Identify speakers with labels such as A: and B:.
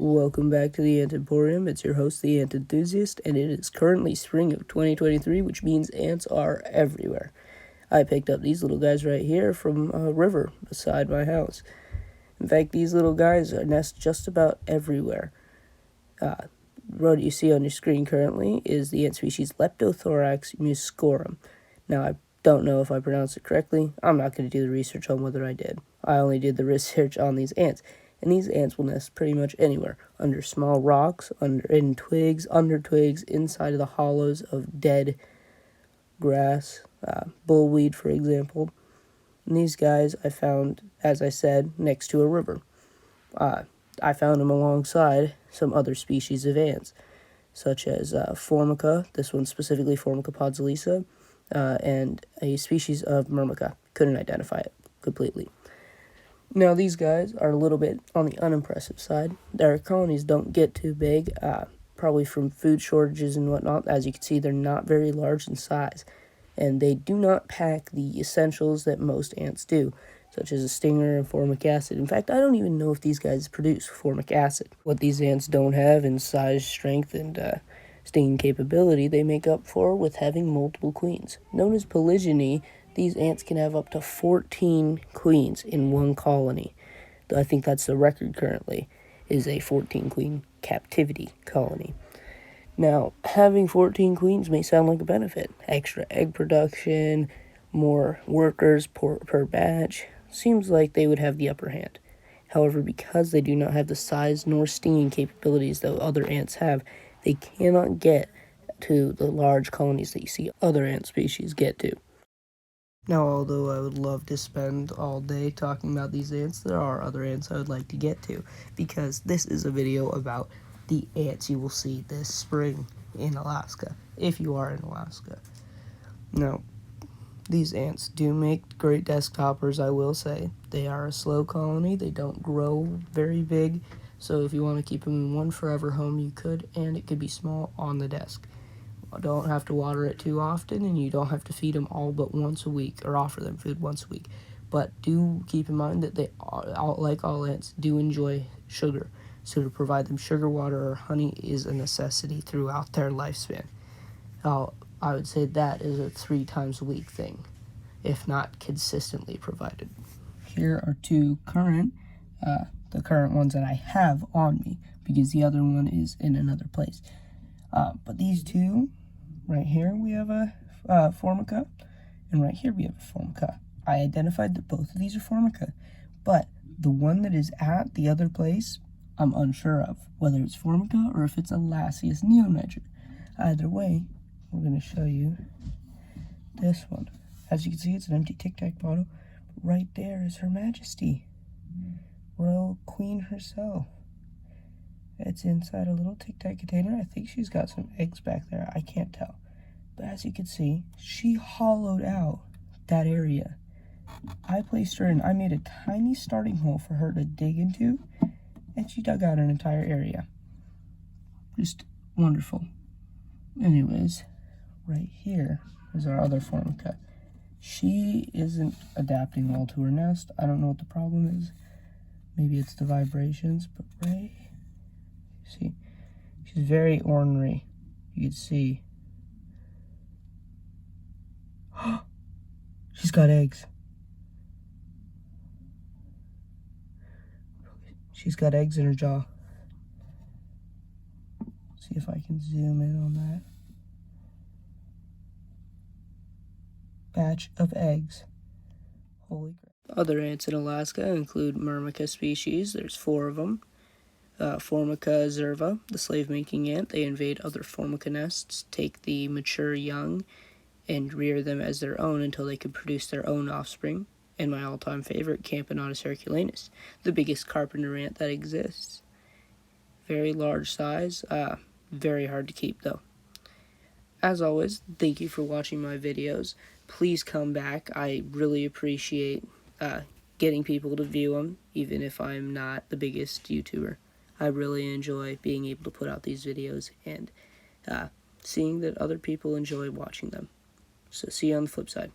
A: Welcome back to the Ant Emporium. It's your host, the Ant Enthusiast, and it is currently spring of 2023, which means ants are everywhere. I picked up these little guys right here from a river beside my house. In fact, these little guys nest just about everywhere. What you see on your screen currently is the ant species Leptothorax muscorum. Now, I don't know if I pronounced it correctly. I'm not going to do the research on whether I did. I only did the research on these ants. And these ants will nest pretty much anywhere, under small rocks, in twigs, under twigs, inside of the hollows of dead grass, bullweed, for example. And these guys I found, as I said, next to a river. I found them alongside some other species of ants, such as Formica, this one specifically Formica Podzollica, and a species of Myrmica. Couldn't identify it completely. Now, these guys are a little bit on the unimpressive side. Their colonies don't get too big, probably from food shortages and whatnot. As you can see, they're not very large in size, and they do not pack the essentials that most ants do, such as a stinger and formic acid. In fact, I don't even know if these guys produce formic acid. What these ants don't have in size, strength, and stinging capability, they make up for with having multiple queens. Known as polygyny, these ants can have up to 14 queens in one colony. I think that's the record currently, is a 14-queen captivity colony. Now, having 14 queens may sound like a benefit. Extra egg production, more workers per batch. Seems like they would have the upper hand. However, because they do not have the size nor stinging capabilities that other ants have, they cannot get to the large colonies that you see other ant species get to. Now, although I would love to spend all day talking about these ants, there are other ants I would like to get to, because this is a video about the ants you will see this spring in Alaska, if you are in Alaska. Now, these ants do make great desk toppers, I will say. They are a slow colony, they don't grow very big, so if you want to keep them in one forever home, you could, and it could be small on the desk. Don't have to water it too often, and you don't have to feed them all but once a week, or offer them food once a week. But do keep in mind that they, like all ants, do enjoy sugar. So to provide them sugar, water, or honey is a necessity throughout their lifespan. I would say that is a 3 times a week thing, if not consistently provided. Here are two current, the current ones that I have on me, because the other one is in another place. But these two, right here we have a Formica, and right here we have a Formica. I identified that both of these are Formica, but the one that is at the other place, I'm unsure of, whether it's Formica or if it's a Lasius neoniger. Either way, we're going to show you this one. As you can see, it's an empty Tic Tac bottle. Right there is Her Majesty, Royal Queen herself. It's inside a little Tic Tac container. I think she's got some eggs back there. I can't tell. But as you can see, she hollowed out that area. I placed her in. I made a tiny starting hole for her to dig into, and she dug out an entire area. Just wonderful. Anyways, right here is our other Formica. She isn't adapting well to her nest. I don't know what the problem is. Maybe it's the vibrations, but right, see, she's very ornery. You can see. She's got eggs. She's got eggs in her jaw. See if I can zoom in on that. Batch of eggs. Holy crap. Other ants in Alaska include Myrmica species. There's 4 of them. Formica zerva, the slave-making ant. They invade other Formica nests, take the mature young, and rear them as their own until they can produce their own offspring. And my all-time favorite, Camponotus herculanus, the biggest carpenter ant that exists. Very large size, very hard to keep though. As always, thank you for watching my videos. Please come back. I really appreciate getting people to view them, even if I'm not the biggest YouTuber. I really enjoy being able to put out these videos and seeing that other people enjoy watching them. So see you on the flip side.